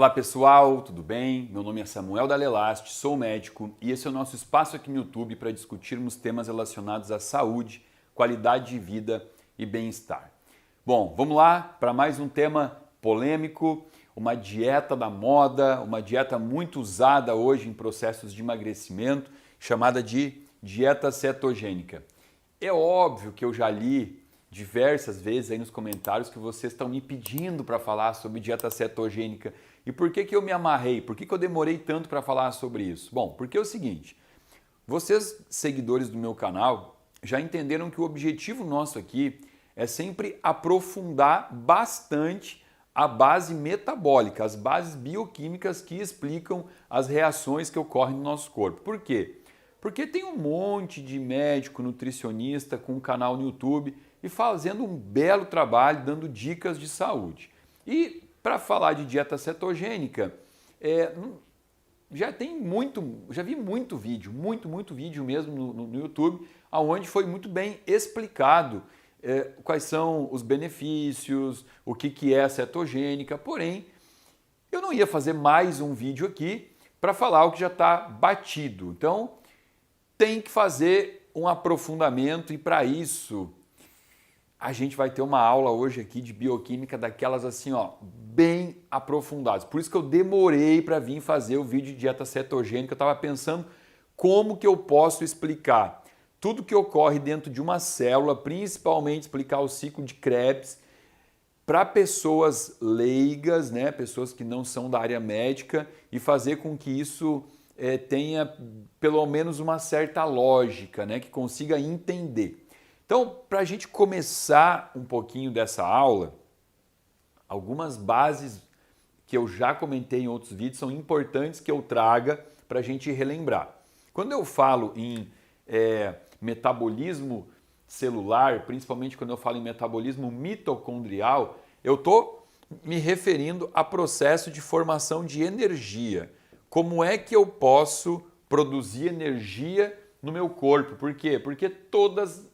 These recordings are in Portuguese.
Olá pessoal, tudo bem? Meu nome é Samuel Dalelast, sou médico e esse é o nosso espaço aqui no YouTube para discutirmos temas relacionados à saúde, qualidade de vida e bem-estar. Bom, vamos lá para mais um tema polêmico, uma dieta da moda, uma dieta muito usada hoje em processos de emagrecimento, chamada de dieta cetogênica. É óbvio que eu já li diversas vezes aí nos comentários que vocês estão me pedindo para falar sobre dieta cetogênica. E por que eu me amarrei? Por que eu demorei tanto para falar sobre isso? Bom, porque é o seguinte, vocês, seguidores do meu canal, já entenderam que o objetivo nosso aqui é sempre aprofundar bastante a base metabólica, as bases bioquímicas que explicam as reações que ocorrem no nosso corpo. Por quê? Porque tem um monte de médico, nutricionista com um canal no YouTube e fazendo um belo trabalho dando dicas de saúde. E para falar de dieta cetogênica, já vi muito vídeo, muito vídeo mesmo no YouTube, onde foi muito bem explicado quais são os benefícios, o que é a cetogênica, porém, eu não ia fazer mais um vídeo aqui para falar o que já está batido. Então, tem que fazer um aprofundamento e para isso a gente vai ter uma aula hoje aqui de bioquímica daquelas assim, ó, bem aprofundadas. Por isso que eu demorei para vir fazer o vídeo de dieta cetogênica. Eu estava pensando como que eu posso explicar tudo que ocorre dentro de uma célula, principalmente explicar o ciclo de Krebs para pessoas leigas, né, pessoas que não são da área médica e fazer com que isso tenha pelo menos uma certa lógica, né, que consiga entender. Então, para a gente começar um pouquinho dessa aula, algumas bases que eu já comentei em outros vídeos são importantes que eu traga para a gente relembrar. Quando eu falo em metabolismo celular, principalmente quando eu falo em metabolismo mitocondrial, eu estou me referindo a processo de formação de energia. Como é que eu posso produzir energia no meu corpo? Por quê? Porque todas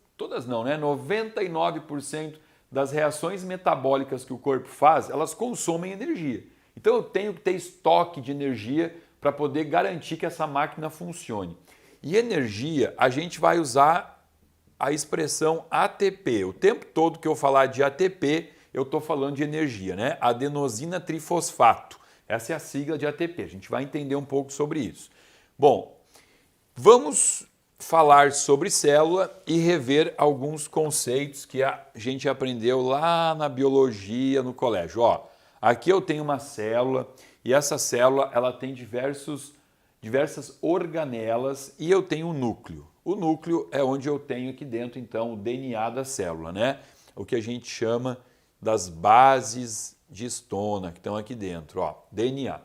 não, né? 99% das reações metabólicas que o corpo faz, elas consomem energia. Então eu tenho que ter estoque de energia para poder garantir que essa máquina funcione. E energia, a gente vai usar a expressão ATP. O tempo todo que eu falar de ATP, eu estou falando de energia, né? Adenosina trifosfato. Essa é a sigla de ATP. A gente vai entender um pouco sobre isso. Bom, vamos falar sobre célula e rever alguns conceitos que a gente aprendeu lá na biologia, no colégio. Ó, aqui eu tenho uma célula e essa célula ela tem diversas organelas e eu tenho um núcleo. O núcleo é onde eu tenho aqui dentro, então, o DNA da célula, né? O que a gente chama das bases de Stona, que estão aqui dentro, ó, DNA.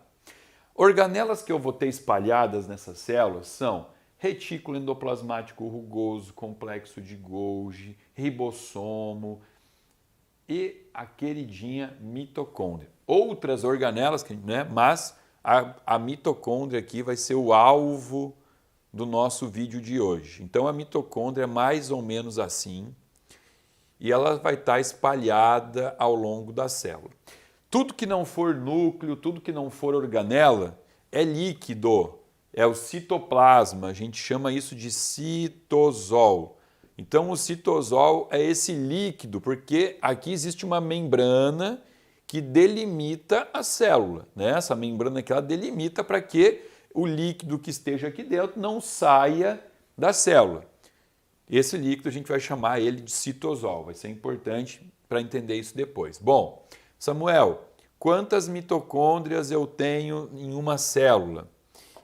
Organelas que eu vou ter espalhadas nessas células são retículo endoplasmático rugoso, complexo de Golgi, ribossomo e a queridinha mitocôndria. Outras organelas, né? Mas a mitocôndria aqui vai ser o alvo do nosso vídeo de hoje. Então a mitocôndria é mais ou menos assim e ela vai estar espalhada ao longo da célula. Tudo que não for núcleo, tudo que não for organela é líquido. É o citoplasma, a gente chama isso de citosol. Então o citosol é esse líquido, porque aqui existe uma membrana que delimita a célula, né? Essa membrana que ela delimita para que o líquido que esteja aqui dentro não saia da célula. Esse líquido a gente vai chamar ele de citosol, vai ser importante para entender isso depois. Bom, Samuel, quantas mitocôndrias eu tenho em uma célula?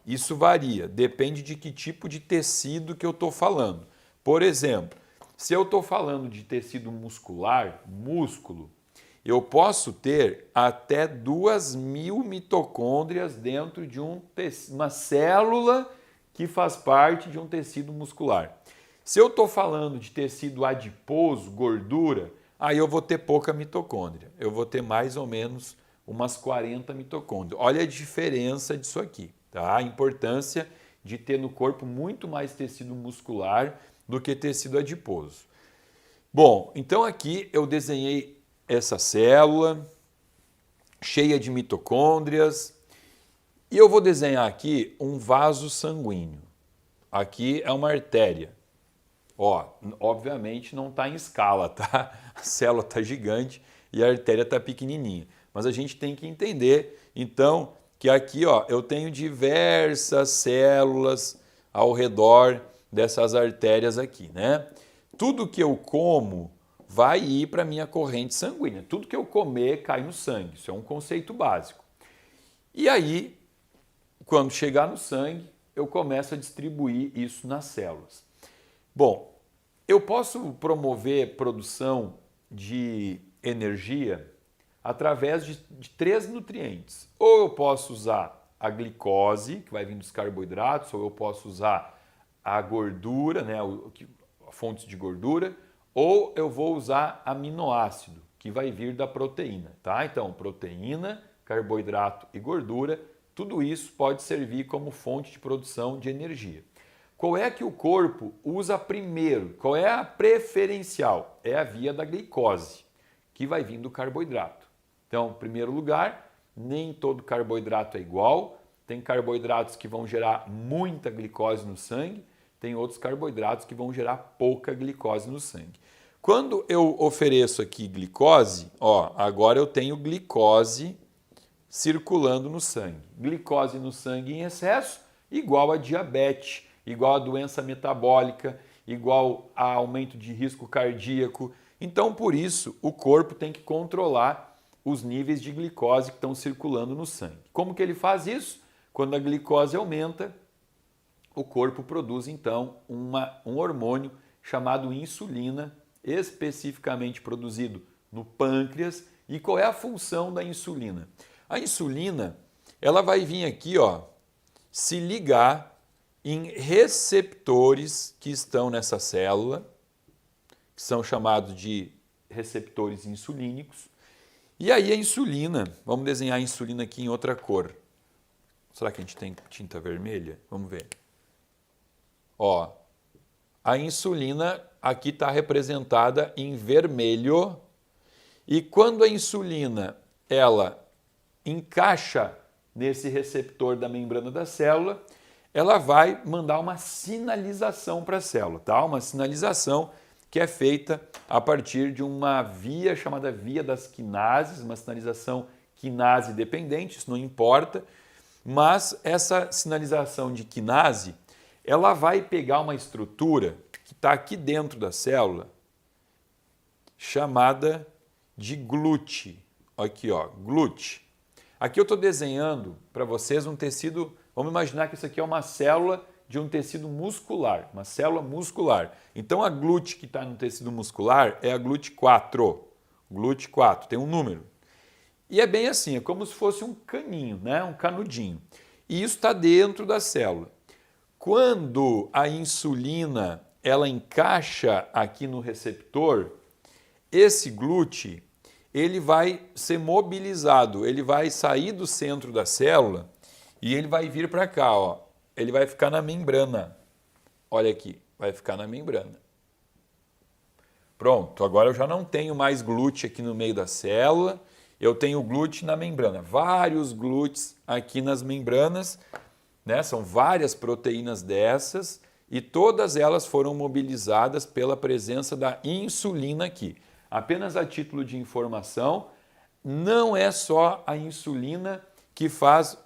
Isso varia, depende de que tipo de tecido que eu estou falando. Por exemplo, se eu estou falando de tecido muscular, músculo, eu posso ter até 2.000 mitocôndrias dentro de uma célula que faz parte de um tecido muscular. Se eu estou falando de tecido adiposo, gordura, aí eu vou ter pouca mitocôndria. Eu vou ter mais ou menos umas 40 mitocôndrias. Olha a diferença disso aqui. Tá? A importância de ter no corpo muito mais tecido muscular do que tecido adiposo. Bom, então aqui eu desenhei essa célula, cheia de mitocôndrias. E eu vou desenhar aqui um vaso sanguíneo. Aqui é uma artéria. Ó, obviamente não está em escala, tá? A célula está gigante e a artéria está pequenininha. Mas a gente tem que entender, então, que aqui ó, eu tenho diversas células ao redor dessas artérias aqui, né? Tudo que eu como vai ir para a minha corrente sanguínea. Tudo que eu comer cai no sangue. Isso é um conceito básico. E aí, quando chegar no sangue, eu começo a distribuir isso nas células. Bom, eu posso promover produção de energia através de 3 nutrientes. Ou eu posso usar a glicose, que vai vir dos carboidratos, ou eu posso usar a gordura, né, fontes de gordura, ou eu vou usar aminoácido, que vai vir da proteína, tá? Então, proteína, carboidrato e gordura, tudo isso pode servir como fonte de produção de energia. Qual é que o corpo usa primeiro? Qual é a preferencial? É a via da glicose, que vai vir do carboidrato. Então, em primeiro lugar, nem todo carboidrato é igual. Tem carboidratos que vão gerar muita glicose no sangue, tem outros carboidratos que vão gerar pouca glicose no sangue. Quando eu ofereço aqui glicose, ó, agora eu tenho glicose circulando no sangue. Glicose no sangue em excesso igual a diabetes, igual a doença metabólica, igual a aumento de risco cardíaco. Então, por isso, o corpo tem que controlar os níveis de glicose que estão circulando no sangue. Como que ele faz isso? Quando a glicose aumenta, o corpo produz então um hormônio chamado insulina, especificamente produzido no pâncreas. E qual é a função da insulina? A insulina, ela vai vir aqui, ó, se ligar em receptores que estão nessa célula, que são chamados de receptores insulínicos. E aí a insulina, vamos desenhar a insulina aqui em outra cor. Será que a gente tem tinta vermelha? Vamos ver. Ó, a insulina aqui está representada em vermelho. E quando a insulina, ela encaixa nesse receptor da membrana da célula, ela vai mandar uma sinalização para a célula, tá? Uma sinalização que é feita a partir de uma via chamada via das quinases, uma sinalização quinase dependente, isso não importa, mas essa sinalização de quinase, ela vai pegar uma estrutura que está aqui dentro da célula, chamada de glute. Aqui, ó, glute. Aqui eu estou desenhando para vocês um tecido, vamos imaginar que isso aqui é uma célula de um tecido muscular, uma célula muscular. Então a glute que está no tecido muscular é a glute 4. Glute 4, tem um número. E é bem assim, é como se fosse um caninho, né? Um canudinho. E isso está dentro da célula. Quando a insulina ela encaixa aqui no receptor, esse glute ele vai ser mobilizado, ele vai sair do centro da célula e ele vai vir para cá, ó. Ele vai ficar na membrana. Olha aqui, vai ficar na membrana. Pronto, agora eu já não tenho mais glute aqui no meio da célula, eu tenho glute na membrana. Vários glúteos aqui nas membranas, né? São várias proteínas dessas e todas elas foram mobilizadas pela presença da insulina aqui. Apenas a título de informação, não é só a insulina que faz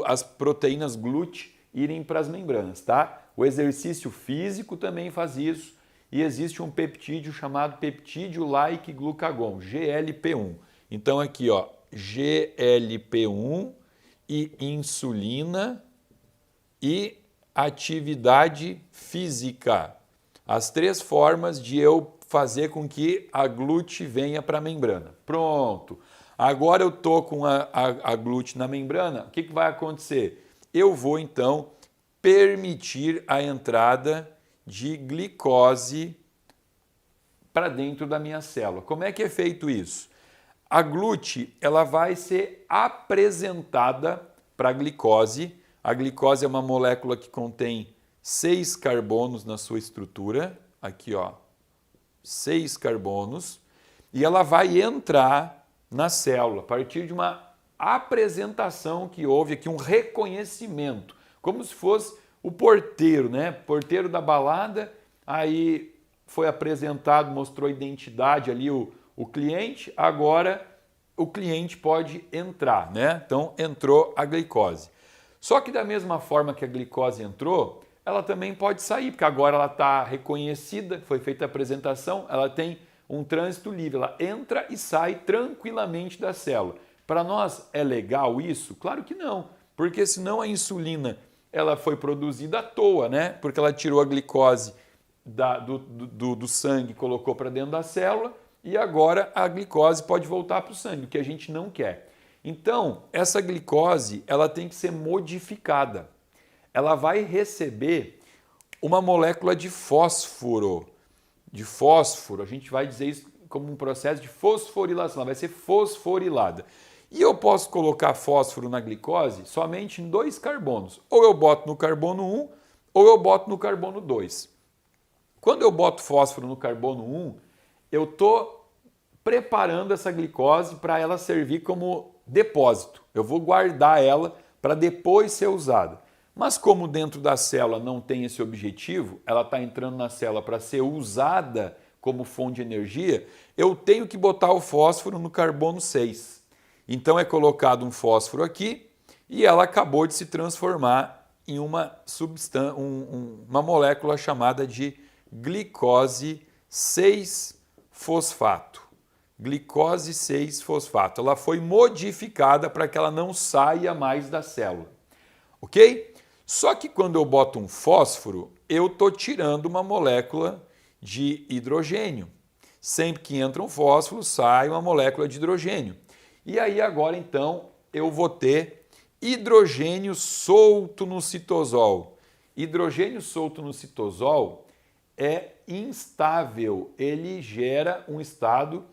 as proteínas GLUT irem para as membranas, tá? O exercício físico também faz isso e existe um peptídeo chamado peptídeo-like glucagon, GLP-1. Então aqui, ó, GLP-1 e insulina e atividade física. As 3 formas de eu fazer com que a glute venha para a membrana. Pronto. Agora eu estou com a glute na membrana, o que vai acontecer? Eu vou, então, permitir a entrada de glicose para dentro da minha célula. Como é que é feito isso? A glute ela vai ser apresentada para a glicose. A glicose é uma molécula que contém 6 carbonos na sua estrutura. Aqui, ó, 6 carbonos. E ela vai entrar na célula a partir de uma apresentação que houve aqui, um reconhecimento, como se fosse o porteiro, né? Porteiro da balada, aí foi apresentado, mostrou a identidade ali o cliente, agora o cliente pode entrar, né? Então entrou a glicose. Só que da mesma forma que a glicose entrou, ela também pode sair, porque agora ela está reconhecida, foi feita a apresentação, ela tem um trânsito livre, ela entra e sai tranquilamente da célula. Para nós é legal isso? Claro que não, porque senão a insulina ela foi produzida à toa, né? Porque ela tirou a glicose do sangue e colocou para dentro da célula e agora a glicose pode voltar para o sangue, o que a gente não quer. Então, essa glicose ela tem que ser modificada. Ela vai receber uma molécula de fósforo. A gente vai dizer isso como um processo de fosforilação, ela vai ser fosforilada. E eu posso colocar fósforo na glicose somente em 2 carbonos. Ou eu boto no carbono 1 ou eu boto no carbono 2. Quando eu boto fósforo no carbono 1, eu estou preparando essa glicose para ela servir como depósito. Eu vou guardar ela para depois ser usada. Mas como dentro da célula não tem esse objetivo, ela está entrando na célula para ser usada como fonte de energia, eu tenho que botar o fósforo no carbono 6. Então é colocado um fósforo aqui e ela acabou de se transformar em uma uma molécula chamada de glicose 6-fosfato. Glicose 6-fosfato. Ela foi modificada para que ela não saia mais da célula. Ok? Só que quando eu boto um fósforo, eu estou tirando uma molécula de hidrogênio. Sempre que entra um fósforo, sai uma molécula de hidrogênio. E aí agora então eu vou ter hidrogênio solto no citosol. Hidrogênio solto no citosol é instável, ele gera um estado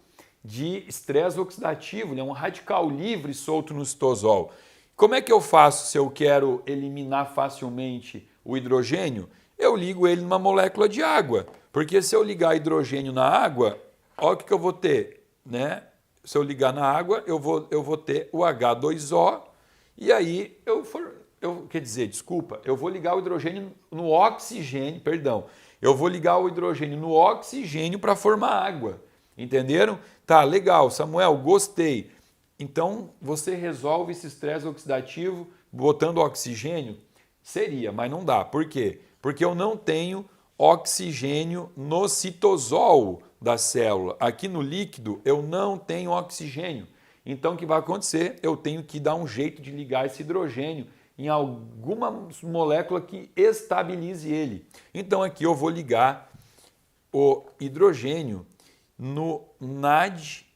de estresse oxidativo, né? Um radical livre solto no citosol. Como é que eu faço se eu quero eliminar facilmente o hidrogênio? Eu ligo ele numa molécula de água, porque se eu ligar hidrogênio na água, olha o que eu vou ter, né? Se eu ligar na água, eu vou ter o H2O e aí eu vou ligar o hidrogênio no oxigênio, eu vou ligar o hidrogênio no oxigênio para formar água, entenderam? Tá, legal, Samuel, gostei. Então, você resolve esse estresse oxidativo botando oxigênio? Seria, mas não dá. Por quê? Porque eu não tenho oxigênio no citosol da célula. Aqui no líquido eu não tenho oxigênio. Então o que vai acontecer? Eu tenho que dar um jeito de ligar esse hidrogênio em alguma molécula que estabilize ele. Então aqui eu vou ligar o hidrogênio no NAD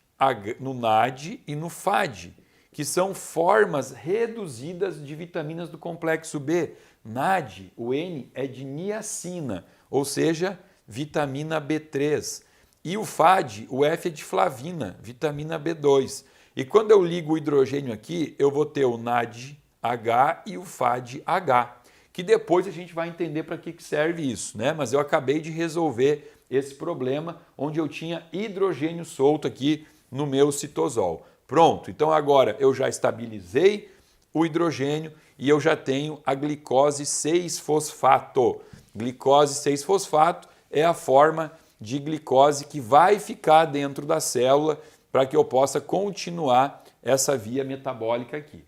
e no FAD, que são formas reduzidas de vitaminas do complexo B. NAD, o N é de niacina, ou seja, vitamina B3. E o FAD, o F é de flavina, vitamina B2. E quando eu ligo o hidrogênio aqui, eu vou ter o NADH e o FADH, que depois a gente vai entender para que serve isso, né? Mas eu acabei de resolver esse problema onde eu tinha hidrogênio solto aqui no meu citosol. Pronto, então agora eu já estabilizei o hidrogênio e eu já tenho a glicose 6-fosfato. Glicose 6-fosfato é a forma de glicose que vai ficar dentro da célula para que eu possa continuar essa via metabólica aqui.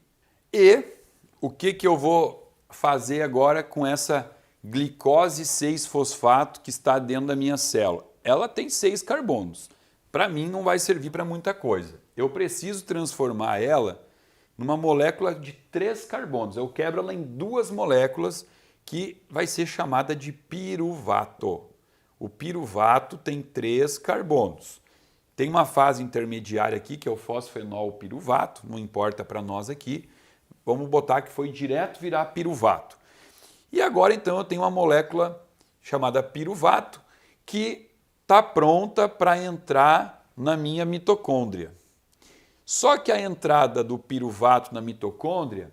E o que eu vou fazer agora com essa glicose 6-fosfato que está dentro da minha célula? Ela tem 6 carbonos. Para mim não vai servir para muita coisa. Eu preciso transformar ela numa molécula de 3 carbonos. Eu quebro ela em 2 moléculas que vai ser chamada de piruvato. O piruvato tem 3 carbonos. Tem uma fase intermediária aqui, que é o fosfenol piruvato, não importa para nós aqui. Vamos botar que foi direto virar piruvato. E agora, então, eu tenho uma molécula chamada piruvato que está pronta para entrar na minha mitocôndria. Só que a entrada do piruvato na mitocôndria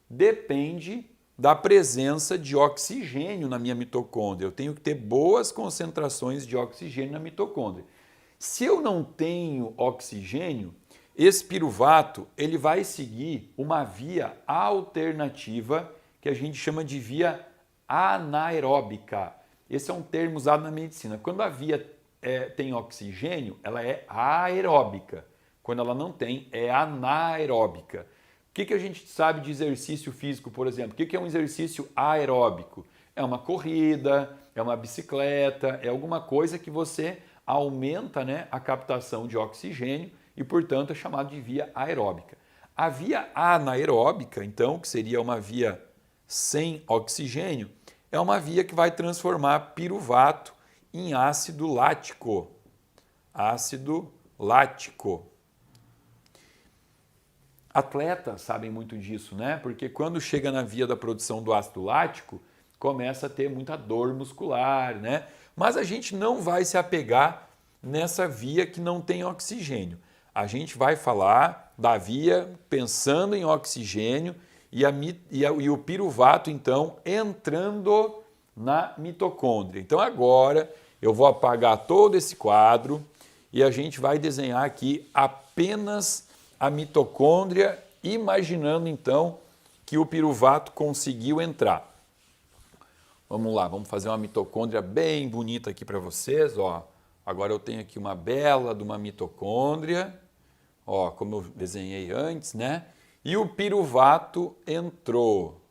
depende da presença de oxigênio na minha mitocôndria. Eu tenho que ter boas concentrações de oxigênio na mitocôndria. Se eu não tenho oxigênio, esse piruvato ele vai seguir uma via alternativa que a gente chama de via anaeróbica. Esse é um termo usado na medicina. Quando a via tem oxigênio, ela é aeróbica. Quando ela não tem, é anaeróbica. O que a gente sabe de exercício físico, por exemplo? O que é um exercício aeróbico? É uma corrida, é uma bicicleta, é alguma coisa que você aumenta, né, a captação de oxigênio e, portanto, é chamado de via aeróbica. A via anaeróbica, então, que seria uma via sem oxigênio, é uma via que vai transformar piruvato em ácido lático. Ácido lático. Atletas sabem muito disso, né? Porque quando chega na via da produção do ácido lático, começa a ter muita dor muscular, né? Mas a gente não vai se apegar nessa via que não tem oxigênio. A gente vai falar da via pensando em oxigênio e o piruvato, então, entrando na mitocôndria. Então, agora eu vou apagar todo esse quadro e a gente vai desenhar aqui apenas a mitocôndria, imaginando, então, que o piruvato conseguiu entrar. Vamos lá, vamos fazer uma mitocôndria bem bonita aqui para vocês, ó. Agora eu tenho aqui uma bela de uma mitocôndria, ó, como eu desenhei antes, né? E o piruvato entrou.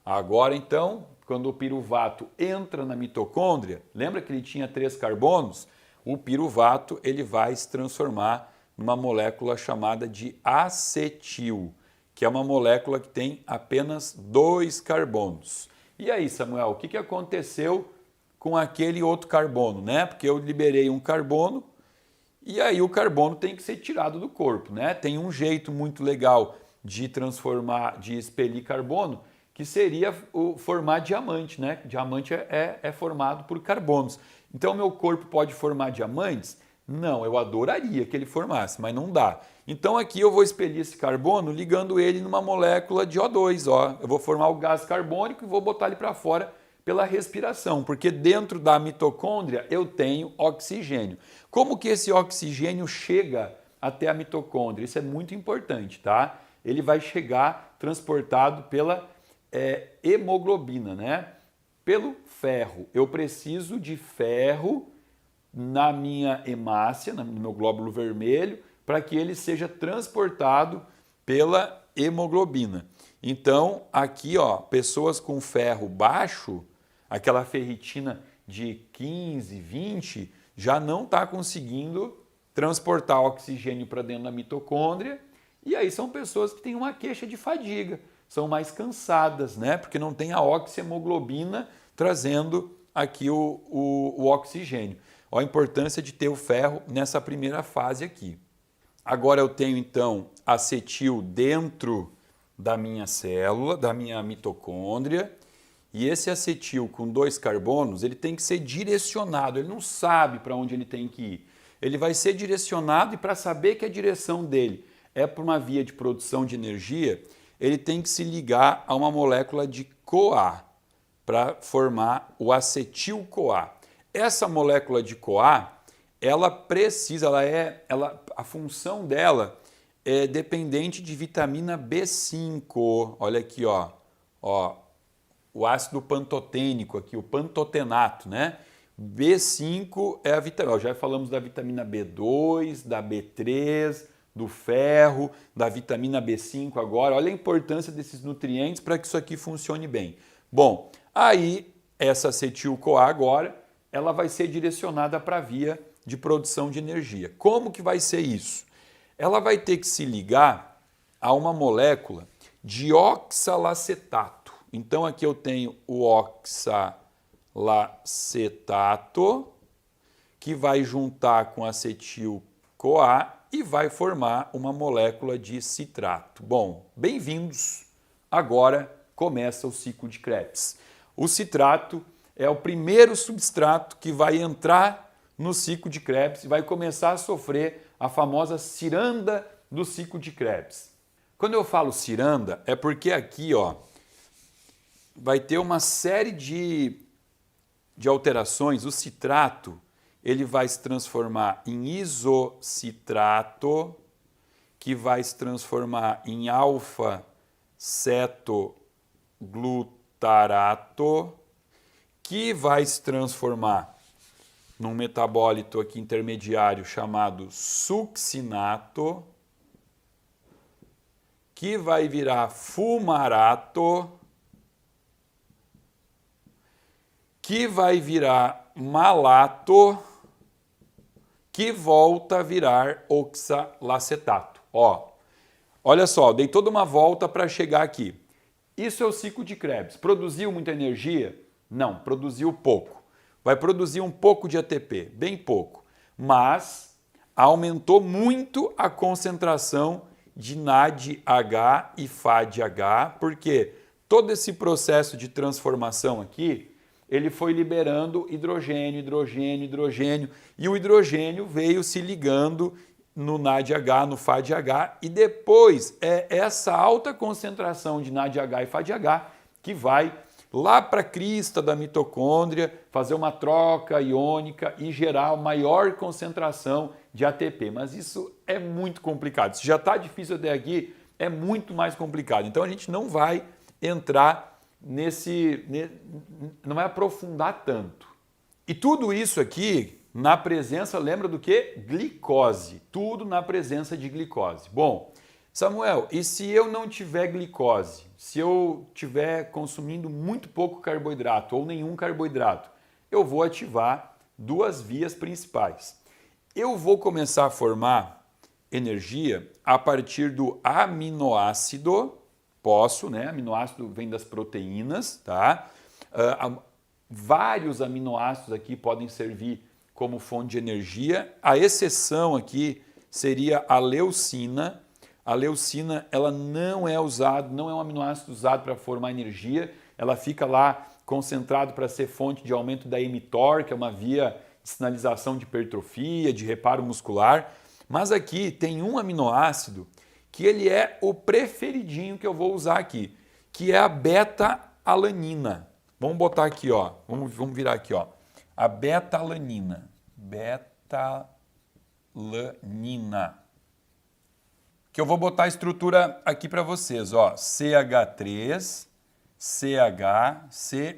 Agora, então, quando o piruvato entra na mitocôndria, lembra que ele tinha 3 carbonos? O piruvato ele vai se transformar numa molécula chamada de acetil, que é uma molécula que tem apenas 2 carbonos. E aí, Samuel, o que aconteceu com aquele outro carbono, né? Porque eu liberei um carbono e aí o carbono tem que ser tirado do corpo, né? Tem um jeito muito legal de transformar, de expelir carbono, que seria formar diamante, né? Diamante é formado por carbonos. Então, meu corpo pode formar diamantes? Não, eu adoraria que ele formasse, mas não dá. Então aqui eu vou expelir esse carbono ligando ele numa molécula de O2, ó. Eu vou formar o gás carbônico e vou botar ele para fora pela respiração, porque dentro da mitocôndria eu tenho oxigênio. Como que esse oxigênio chega até a mitocôndria? Isso é muito importante, tá? Ele vai chegar transportado pela hemoglobina, né? Pelo ferro. Eu preciso de ferro na minha hemácia, no meu glóbulo vermelho, para que ele seja transportado pela hemoglobina. Então, aqui, ó, pessoas com ferro baixo, aquela ferritina de 15, 20, já não está conseguindo transportar oxigênio para dentro da mitocôndria, e aí são pessoas que têm uma queixa de fadiga, são mais cansadas, né? Porque não tem a oxihemoglobina trazendo aqui o oxigênio. Olha a importância de ter o ferro nessa primeira fase aqui. Agora eu tenho então acetil dentro da minha célula, da minha mitocôndria, e esse acetil com 2 carbonos, ele tem que ser direcionado, ele não sabe para onde ele tem que ir. Ele vai ser direcionado e para saber que a direção dele é para uma via de produção de energia, ele tem que se ligar a uma molécula de CoA para formar o acetil-CoA. Essa molécula de CoA, ela precisa, a função dela é dependente de vitamina B5. Olha aqui, ó, o ácido pantotênico aqui, o pantotenato, né? B5 é a vitamina, já falamos da vitamina B2, da B3, do ferro, da vitamina B5 agora. Olha a importância desses nutrientes para que isso aqui funcione bem. Bom, aí essa acetil-CoA agora, ela vai ser direcionada para a via de produção de energia. Como que vai ser isso? Ela vai ter que se ligar a uma molécula de oxalacetato. Então aqui eu tenho o oxalacetato, que vai juntar com acetil-CoA e vai formar uma molécula de citrato. Bom, bem-vindos! Agora começa o ciclo de Krebs. O citrato é o primeiro substrato que vai entrar no ciclo de Krebs e vai começar a sofrer a famosa ciranda do ciclo de Krebs. Quando eu falo ciranda, é porque aqui, ó, vai ter uma série de alterações. O citrato ele vai se transformar em isocitrato, que que vai se transformar em alfa-cetoglutarato, que vai se transformar num metabólito aqui intermediário chamado succinato, que vai virar fumarato, que vai virar malato, que volta a virar oxalacetato. Ó, olha só, dei toda uma volta para chegar aqui. Isso é o ciclo de Krebs. Produziu muita energia? Não, produziu pouco. Vai produzir um pouco de ATP, bem pouco. Mas aumentou muito a concentração de NADH e FADH, porque todo esse processo de transformação aqui, ele foi liberando hidrogênio, hidrogênio, hidrogênio, e o hidrogênio veio se ligando no NADH, no FADH, e depois é essa alta concentração de NADH e FADH que vai lá para a crista da mitocôndria, fazer uma troca iônica e gerar maior concentração de ATP. Mas isso é muito complicado. Se já está difícil até aqui, é muito mais complicado. Então a gente não vai entrar não vai aprofundar tanto. E tudo isso aqui na presença, lembra do que? Glicose. Tudo na presença de glicose. Bom, Samuel, e se eu não tiver glicose? Se eu estiver consumindo muito pouco carboidrato ou nenhum carboidrato, eu vou ativar duas vias principais. Eu vou começar a formar energia a partir do aminoácido. Posso, né? Aminoácido vem das proteínas, tá? Vários aminoácidos aqui podem servir como fonte de energia. A exceção aqui seria a leucina. A leucina, ela não é um aminoácido usado para formar energia. Ela fica lá concentrado para ser fonte de aumento da mTOR, que é uma via de sinalização de hipertrofia, de reparo muscular. Mas aqui tem um aminoácido que ele é o preferidinho que eu vou usar aqui, que é a beta-alanina. Vamos botar aqui, ó. Vamos virar aqui, ó. A beta-alanina. Beta-alanina. Que eu vou botar a estrutura aqui para vocês, ó. CH3, CH,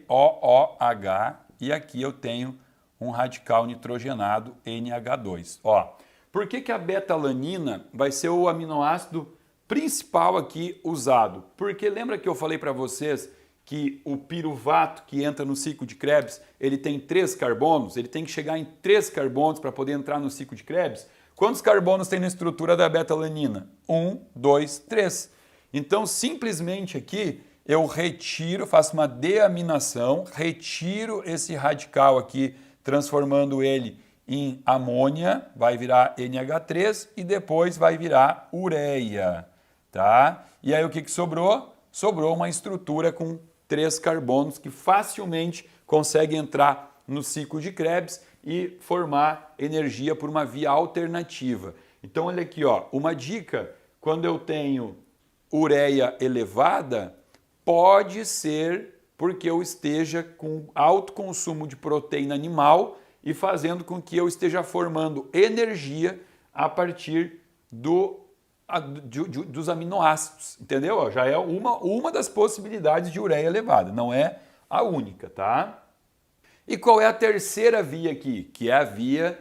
COOH e aqui eu tenho um radical nitrogenado NH2, ó. Por que a beta-alanina vai ser o aminoácido principal aqui usado? Porque lembra que eu falei para vocês que o piruvato que entra no ciclo de Krebs, ele tem 3 carbonos, ele tem que chegar em 3 carbonos para poder entrar no ciclo de Krebs. Quantos carbonos tem na estrutura da beta-alanina? 1, 2, 3. Então, simplesmente aqui, eu retiro, faço uma deaminação, retiro esse radical aqui, transformando ele em amônia, vai virar NH3 e depois vai virar ureia, tá? E aí o que sobrou? Sobrou uma estrutura com 3 carbonos que facilmente consegue entrar no ciclo de Krebs e formar energia por uma via alternativa. Então olha aqui, ó, uma dica, quando eu tenho ureia elevada, pode ser porque eu esteja com alto consumo de proteína animal e fazendo com que eu esteja formando energia a partir dos aminoácidos, entendeu? Já é uma das possibilidades de ureia elevada, não é a única, tá? E qual é a terceira via aqui? Que é a via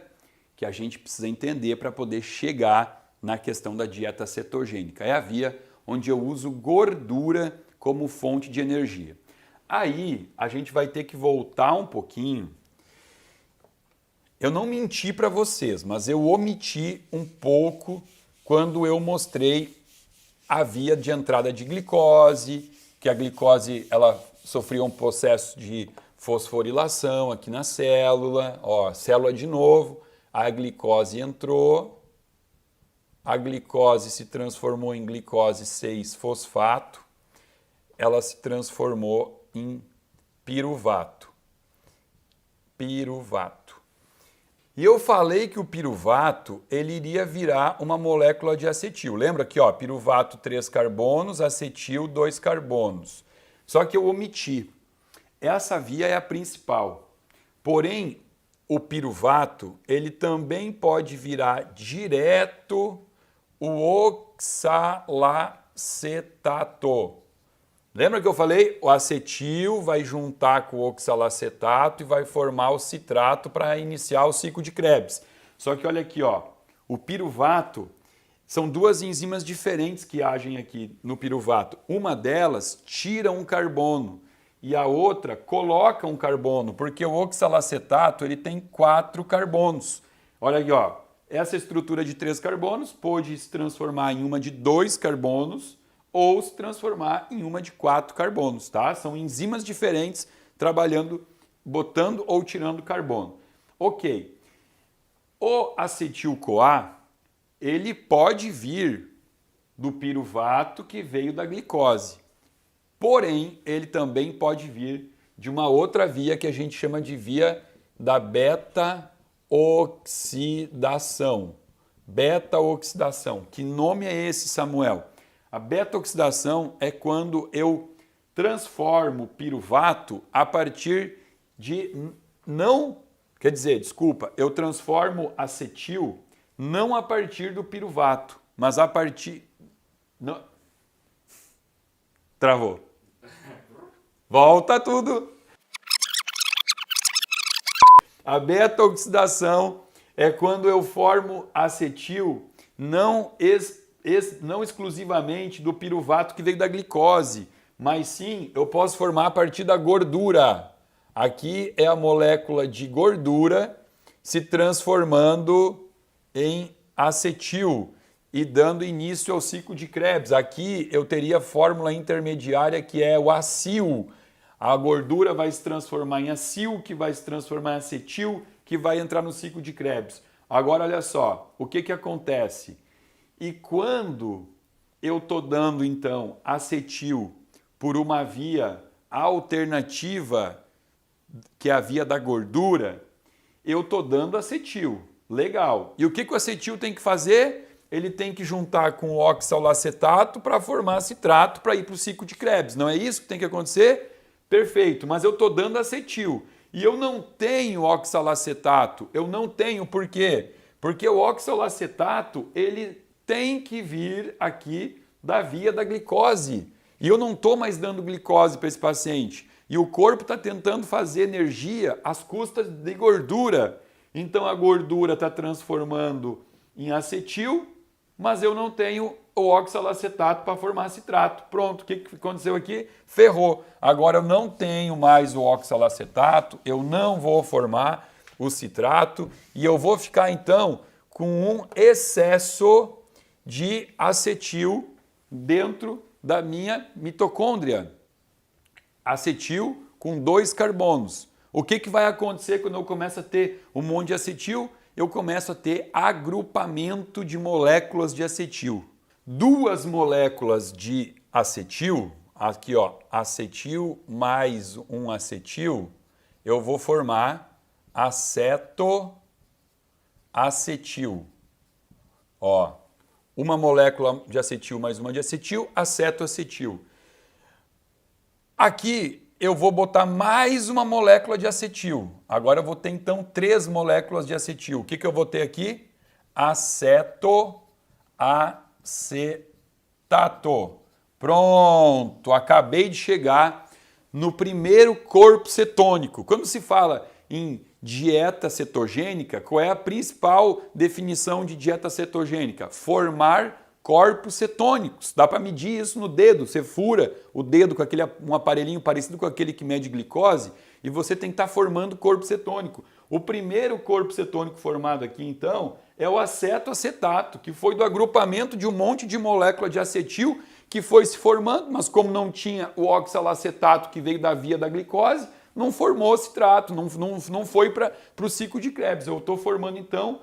que a gente precisa entender para poder chegar na questão da dieta cetogênica. É a via onde eu uso gordura como fonte de energia. Aí a gente vai ter que voltar um pouquinho. Eu não menti para vocês, mas eu omiti um pouco quando eu mostrei a via de entrada de glicose, que a glicose ela sofria um processo de fosforilação aqui na célula. Ó, célula de novo, a glicose entrou, a glicose se transformou em glicose 6-fosfato, ela se transformou em piruvato. Piruvato. E eu falei que o piruvato ele iria virar uma molécula de acetil. Lembra aqui, ó, piruvato 3 carbonos, acetil 2 carbonos. Só que eu omiti. Essa via é a principal. Porém, o piruvato ele também pode virar direto o oxalacetato. Lembra que eu falei? O acetil vai juntar com o oxalacetato e vai formar o citrato para iniciar o ciclo de Krebs. Só que olha aqui, ó, o piruvato, são duas enzimas diferentes que agem aqui no piruvato. Uma delas tira um carbono e a outra coloca um carbono, porque o oxalacetato ele tem 4 carbonos. Olha aqui, ó, essa estrutura de 3 carbonos pode se transformar em uma de 2 carbonos ou se transformar em uma de 4 carbonos, tá? São enzimas diferentes trabalhando, botando ou tirando carbono. Ok. O acetil-CoA, ele pode vir do piruvato que veio da glicose. Porém, ele também pode vir de uma outra via que a gente chama de via da beta-oxidação. Beta-oxidação. Que nome é esse, Samuel? A beta-oxidação é quando eu transformo o piruvato a partir de eu transformo acetil não a partir do piruvato, mas a partir... Não. Travou. Volta tudo. A beta-oxidação é quando eu formo acetil não exclusivamente do piruvato que veio da glicose, mas sim eu posso formar a partir da gordura. Aqui é a molécula de gordura se transformando em acetil e dando início ao ciclo de Krebs. Aqui eu teria a fórmula intermediária que é o acil. A gordura vai se transformar em acil, que vai se transformar em acetil, que vai entrar no ciclo de Krebs. Agora olha só, o que acontece? E quando eu estou dando então acetil por uma via alternativa, que é a via da gordura, eu estou dando acetil. Legal. E o que o acetil tem que fazer? Ele tem que juntar com o oxalacetato para formar citrato para ir para o ciclo de Krebs. Não é isso que tem que acontecer? Perfeito, mas eu estou dando acetil. E eu não tenho oxalacetato. Eu não tenho, por quê? Porque o oxalacetato, ele tem que vir aqui da via da glicose. E eu não estou mais dando glicose para esse paciente. E o corpo está tentando fazer energia às custas de gordura. Então a gordura está transformando em acetil, mas eu não tenho o oxalacetato para formar citrato. Pronto, o que aconteceu aqui? Ferrou. Agora eu não tenho mais o oxalacetato, eu não vou formar o citrato e eu vou ficar então com um excesso de acetil dentro da minha mitocôndria. Acetil com 2 carbonos. O que vai acontecer quando eu começo a ter um monte de acetil? Eu começo a ter agrupamento de moléculas de acetil. 2 moléculas de acetil, aqui ó, acetil mais um acetil, eu vou formar acetoacetil. Ó, uma molécula de acetil mais uma de acetil, acetoacetil. Aqui eu vou botar mais uma molécula de acetil. Agora eu vou ter então 3 moléculas de acetil. O que eu vou ter aqui? Acetoacetato. Pronto, acabei de chegar no primeiro corpo cetônico. Quando se fala em dieta cetogênica, qual é a principal definição de dieta cetogênica? Formar corpos cetônicos. Dá para medir isso no dedo. Você fura o dedo com um aparelhinho parecido com aquele que mede glicose e você tem que estar formando corpo cetônico. O primeiro corpo cetônico formado aqui, então, é o acetoacetato, que foi do agrupamento de um monte de molécula de acetil que foi se formando, mas como não tinha o oxalacetato que veio da via da glicose, não formou citrato, não foi para o ciclo de Krebs. Eu estou formando, então,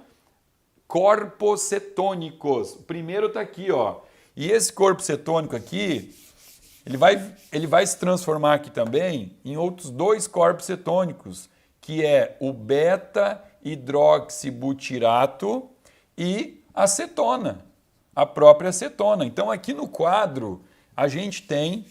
corpos cetônicos. O primeiro está aqui, ó. E esse corpo cetônico aqui, ele vai se transformar aqui também em outros 2 corpos cetônicos, que é o beta-hidroxibutirato e a cetona, a própria acetona. Então aqui no quadro a gente tem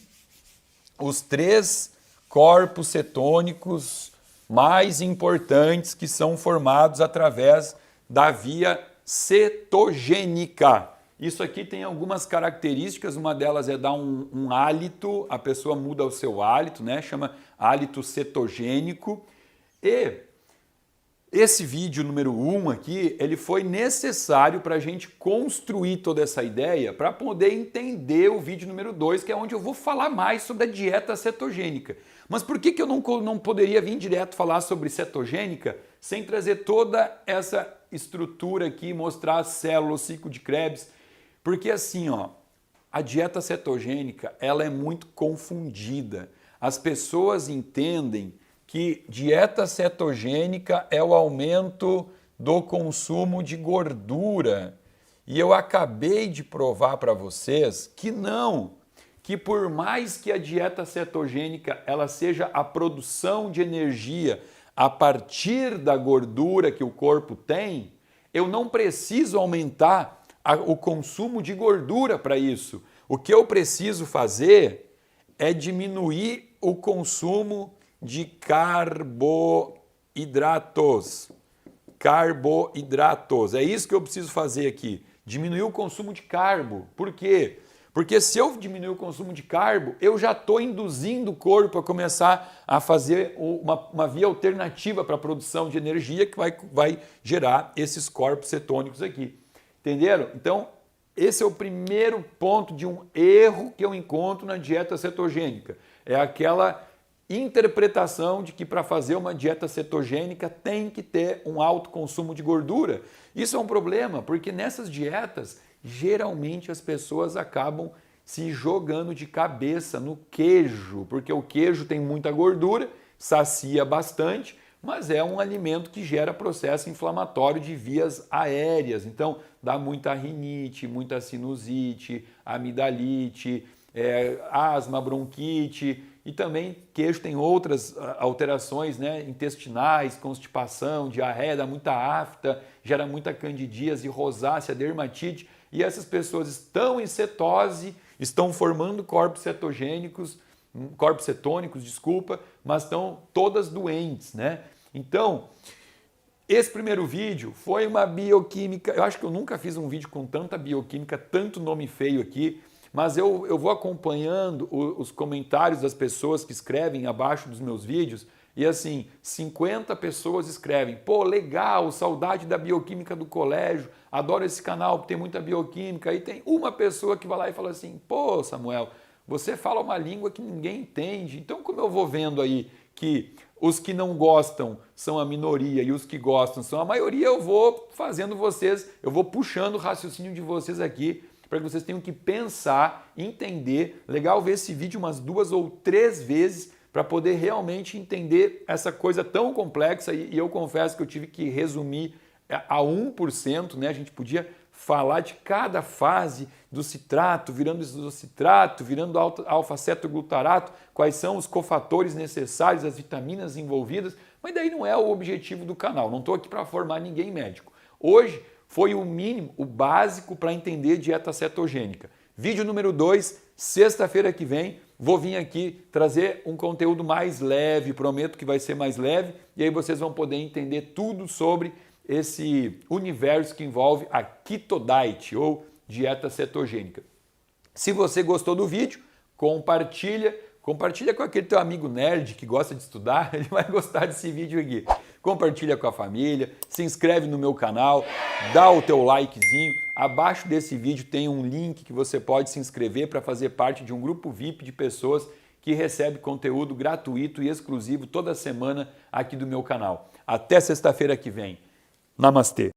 os 3 corpos cetônicos mais importantes que são formados através da via cetogênica. Isso aqui tem algumas características, uma delas é dar um hálito, a pessoa muda o seu hálito, né? Chama hálito cetogênico. E esse vídeo número 1 aqui, ele foi necessário para a gente construir toda essa ideia para poder entender o vídeo número 2, que é onde eu vou falar mais sobre a dieta cetogênica. Mas por que eu não poderia vir direto falar sobre cetogênica sem trazer toda essa estrutura aqui, mostrar as células, o ciclo de Krebs? Porque assim, ó, a dieta cetogênica, ela é muito confundida. As pessoas entendem que dieta cetogênica é o aumento do consumo de gordura. E eu acabei de provar para vocês que não, que por mais que a dieta cetogênica ela seja a produção de energia a partir da gordura que o corpo tem, eu não preciso aumentar o consumo de gordura para isso. O que eu preciso fazer é diminuir o consumo de carboidratos. Carboidratos. É isso que eu preciso fazer aqui. Diminuir o consumo de carbo. Por quê? Porque se eu diminuir o consumo de carbo, eu já estou induzindo o corpo a começar a fazer uma via alternativa para a produção de energia que vai gerar esses corpos cetônicos aqui. Entenderam? Então, esse é o primeiro ponto de um erro que eu encontro na dieta cetogênica. É aquela interpretação de que para fazer uma dieta cetogênica tem que ter um alto consumo de gordura. Isso é um problema, porque nessas dietas, geralmente as pessoas acabam se jogando de cabeça no queijo, porque o queijo tem muita gordura, sacia bastante, mas é um alimento que gera processo inflamatório de vias aéreas. Então, dá muita rinite, muita sinusite, amidalite, asma, bronquite. E também queijo tem outras alterações, né, intestinais, constipação, diarreia, dá muita afta, gera muita candidíase, rosácea, dermatite. E essas pessoas estão em cetose, estão formando corpos cetogênicos, corpos cetônicos, desculpa, mas estão todas doentes, né? Então, esse primeiro vídeo foi uma bioquímica. Eu acho que eu nunca fiz um vídeo com tanta bioquímica, tanto nome feio aqui. Mas eu vou acompanhando os comentários das pessoas que escrevem abaixo dos meus vídeos e assim, 50 pessoas escrevem: pô, legal, saudade da bioquímica do colégio, adoro esse canal porque tem muita bioquímica. Aí tem uma pessoa que vai lá e fala assim: pô, Samuel, você fala uma língua que ninguém entende. Então, como eu vou vendo aí que os que não gostam são a minoria e os que gostam são a maioria, eu vou fazendo vocês, eu vou puxando o raciocínio de vocês aqui para que vocês tenham que pensar, entender. Legal ver esse vídeo umas 2 ou 3 vezes para poder realmente entender essa coisa tão complexa e eu confesso que eu tive que resumir a 1%, né? A gente podia falar de cada fase do citrato, virando isocitrato, virando alfa-cetoglutarato, quais são os cofatores necessários, as vitaminas envolvidas, mas daí não é o objetivo do canal, não estou aqui para formar ninguém médico. Hoje foi o mínimo, o básico para entender dieta cetogênica. Vídeo número 2, sexta-feira que vem, vou vir aqui trazer um conteúdo mais leve, prometo que vai ser mais leve, e aí vocês vão poder entender tudo sobre esse universo que envolve a Keto Diet ou dieta cetogênica. Se você gostou do vídeo, compartilha com aquele teu amigo nerd que gosta de estudar, ele vai gostar desse vídeo aqui. Compartilha com a família, se inscreve no meu canal, dá o teu likezinho. Abaixo desse vídeo tem um link que você pode se inscrever para fazer parte de um grupo VIP de pessoas que recebe conteúdo gratuito e exclusivo toda semana aqui do meu canal. Até sexta-feira que vem. Namastê!